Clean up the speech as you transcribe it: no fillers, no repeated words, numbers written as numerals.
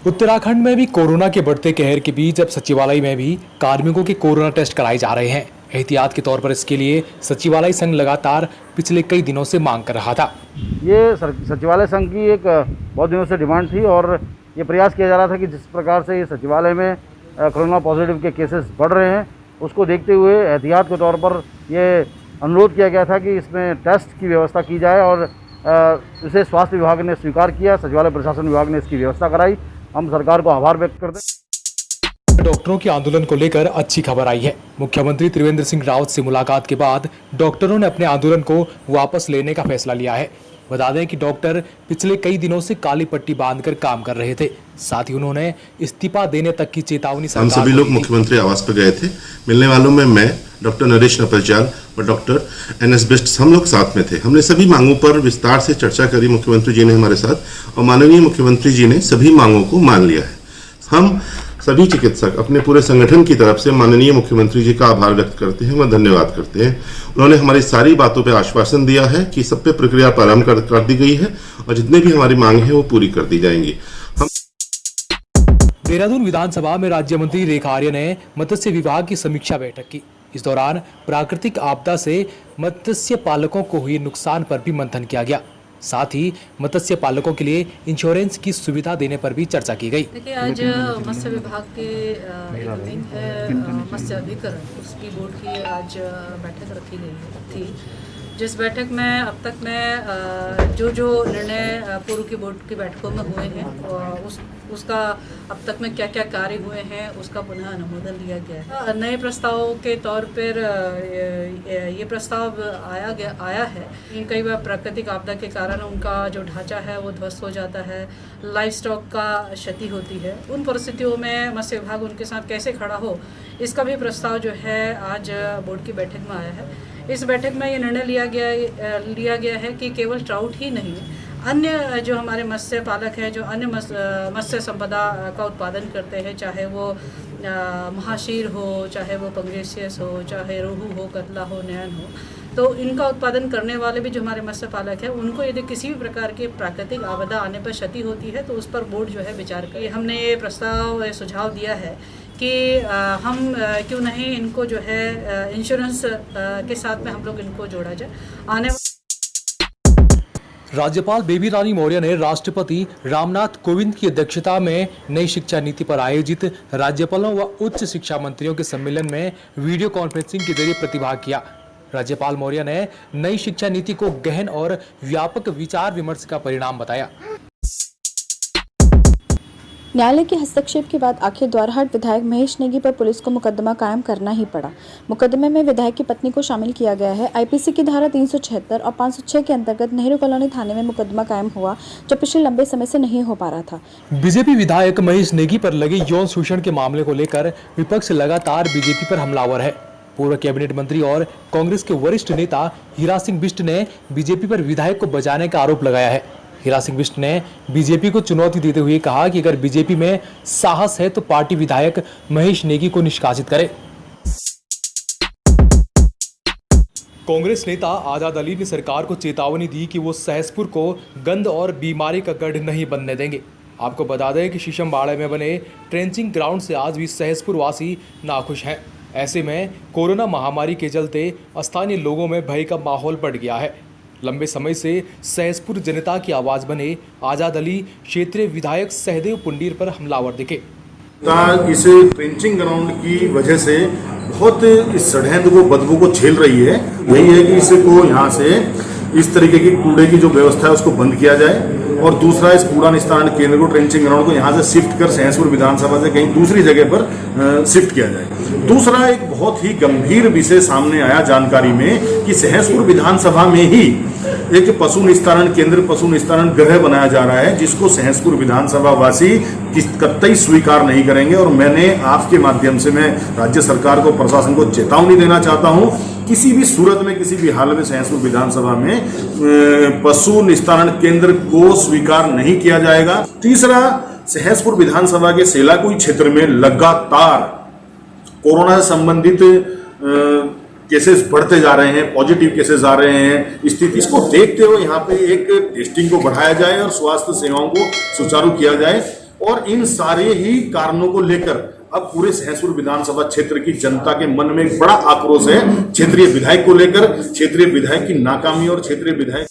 उत्तराखंड में भी कोरोना के बढ़ते कहर के बीच अब सचिवालय में भी कार्मिकों के कोरोना टेस्ट कराए जा रहे हैं। एहतियात के तौर पर इसके लिए सचिवालय संघ लगातार पिछले कई दिनों से मांग कर रहा था। ये सचिवालय संघ की एक बहुत दिनों से डिमांड थी और ये प्रयास किया जा रहा था कि जिस प्रकार से ये सचिवालय में कोरोना पॉजिटिव के केसेस बढ़ रहे हैं, उसको देखते हुए एहतियात के तौर पर ये अनुरोध किया गया था कि इसमें टेस्ट की व्यवस्था की जाए और इसे स्वास्थ्य विभाग ने स्वीकार किया। सचिवालय प्रशासन विभाग ने इसकी व्यवस्था कराई। हम सरकार को आभार व्यक्त करते हैं। डॉक्टरों के आंदोलन को लेकर अच्छी खबर आई है। मुख्यमंत्री त्रिवेंद्र सिंह रावत से मुलाकात के बाद डॉक्टरों ने अपने आंदोलन को वापस लेने का फैसला लिया है। बता दें कि डॉक्टर पिछले कई दिनों से काली पट्टी बांधकर काम कर रहे थे। साथ ही उन्होंने इस्तीफा देने तक की चेतावनी हम सभी लोग मुख्यमंत्री आवास पर गए थे। मिलने वालों में मैं, डॉक्टर नरेश नपलचाल और डॉक्टर एनएस बिष्ट हम लोग साथ में थे। हमने सभी मांगों पर विस्तार से चर्चा करी मुख्यमंत्री जी ने हमारे साथ, और माननीय मुख्यमंत्री जी ने सभी मांगों को मान लिया है। हम सभी चिकित्सक अपने पूरे संगठन की तरफ से माननीय मुख्यमंत्री जी का आभार व्यक्त करते हैं व धन्यवाद करते हैं। उन्होंने हमारी सारी बातों पर आश्वासन दिया है कि सब पे प्रक्रिया प्रारंभ कर दी गई है और जितने भी हमारी मांग है वो पूरी कर दी जाएंगी। हम देहरादून विधानसभा में राज्य मंत्री रेखा आर्य ने मत्स्य विभाग की समीक्षा बैठक की। इस दौरान प्राकृतिक आपदा से मत्स्य पालकों को हुए नुकसान पर भी मंथन किया गया। साथ ही मत्स्य पालकों के लिए इंश्योरेंस की सुविधा देने पर भी चर्चा की गई। देखिए, आज मत्स्य विभाग के विंग है मत्स्य अधिकरण, उसकी बोर्ड की आज बैठक रखी गई थी, जिस बैठक में अब तक में जो निर्णय पूर्व की बोर्ड की बैठकों में हुए हैं उसका अब तक में क्या क्या कार्य हुए हैं उसका पुनः अनुमोदन लिया गया है। नए प्रस्ताव के तौर पर ये प्रस्ताव आया है। कई बार प्राकृतिक आपदा के कारण उनका जो ढांचा है वो ध्वस्त हो जाता है, लाइफ स्टॉक का क्षति होती है। उन परिस्थितियों में मत्स्य विभाग उनके साथ कैसे खड़ा हो, इसका भी प्रस्ताव जो है आज बोर्ड की बैठक में आया है। इस बैठक में ये निर्णय लिया गया है कि केवल ट्राउट ही नहीं, अन्य जो हमारे मत्स्य पालक हैं, जो अन्य मत्स्य संपदा का उत्पादन करते हैं, चाहे वो महाशीर हो, चाहे वो पंगेसियस हो, चाहे रोहू हो, कतला हो, नयन हो, तो इनका उत्पादन करने वाले भी जो हमारे मत्स्य पालक हैं, उनको यदि किसी भी प्रकार की प्राकृतिक आपदा आने पर क्षति होती है तो उस पर बोर्ड जो है विचार करे। हमने ये प्रस्ताव सुझाव दिया है कि हम क्यों नहीं इनको जो है इंश्योरेंस के साथ में हम लोग इनको जोड़ा जाए। राज्यपाल बेबी रानी मौर्य ने राष्ट्रपति रामनाथ कोविंद की अध्यक्षता में नई शिक्षा नीति पर आयोजित राज्यपालों व उच्च शिक्षा मंत्रियों के सम्मेलन में वीडियो कॉन्फ्रेंसिंग के जरिए प्रतिभाग किया। राज्यपाल मौर्य ने नई शिक्षा नीति को गहन और व्यापक विचार विमर्श का परिणाम बताया। न्यायालय के हस्तक्षेप के बाद आखिर द्वाराहाट विधायक महेश नेगी पर पुलिस को मुकदमा कायम करना ही पड़ा। मुकदमे में विधायक की पत्नी को शामिल किया गया है। आईपीसी की धारा 376 और 506 के अंतर्गत नेहरू कॉलोनी थाने में मुकदमा कायम हुआ, जो पिछले लंबे समय से नहीं हो पा रहा था। बीजेपी विधायक महेश नेगी पर लगे यौन शोषण के मामले को लेकर विपक्ष लगातार बीजेपी पर हमलावर है। पूर्व कैबिनेट मंत्री और कांग्रेस के वरिष्ठ नेता हीरा सिंह बिष्ट ने बीजेपी पर विधायक को बचाने का आरोप लगाया है। हीरा सिंह बिष्ट ने बीजेपी को चुनौती देते हुए कहा कि अगर बीजेपी में साहस है तो पार्टी विधायक महेश नेगी को निष्कासित करे। कांग्रेस नेता आजाद अली ने सरकार को चेतावनी दी कि वो सहसपुर को गंद और बीमारी का गढ़ नहीं बनने देंगे। आपको बता दें कि शीशमबाड़े में बने ट्रेंचिंग ग्राउंड से आज भी सहसपुर वासी नाखुश हैं। ऐसे में कोरोना महामारी के चलते स्थानीय लोगों में भय का माहौल बढ़ गया है। लंबे समय से सहसपुर जनता की आवाज बने आजाद अली क्षेत्रीय विधायक सहदेव पुंडीर पर हमलावर दिखे। इस ट्रेंचिंग ग्राउंड की वजह से बहुत इस षड्यंत्र को, बदबू को झेल रही है। यही है कि इसको यहाँ से इस तरीके की कूड़े की जो व्यवस्था है उसको बंद किया जाए, और दूसरा इस कूड़ा निस्तारण केंद्र को, ट्रेंचिंग ग्राउंड को यहाँ से शिफ्ट कर सहसपुर विधानसभा से कहीं दूसरी जगह पर शिफ्ट किया जाए। दूसरा, एक बहुत ही गंभीर विषय सामने आया जानकारी में कि सहसपुर विधानसभा में ही एक पशु निस्तारण केंद्र, पशु निस्तारण गृह बनाया जा रहा है, जिसको सहसपुर विधानसभा वासी कतई स्वीकार नहीं करेंगे। और मैंने आपके माध्यम से मैं राज्य सरकार को, प्रशासन को चेतावनी देना चाहता हूं, किसी भी सूरत में, किसी भी हाल में सहसपुर विधानसभा में पशु निस्तारण केंद्र को स्वीकार नहीं किया जाएगा। तीसरा, सहसपुर विधानसभा के सेलाकुई क्षेत्र में लगातार कोरोना से संबंधित केसेस बढ़ते जा रहे हैं, पॉजिटिव केसेस आ रहे हैं। स्थिति इसको देखते हुए यहाँ पे एक टेस्टिंग को बढ़ाया जाए और स्वास्थ्य सेवाओं को सुचारू किया जाए। और इन सारे ही कारणों को लेकर अब पूरे सहसपुर विधानसभा क्षेत्र की जनता के मन में एक बड़ा आक्रोश है क्षेत्रीय विधायक को लेकर, क्षेत्रीय विधायक की नाकामी और क्षेत्रीय विधायक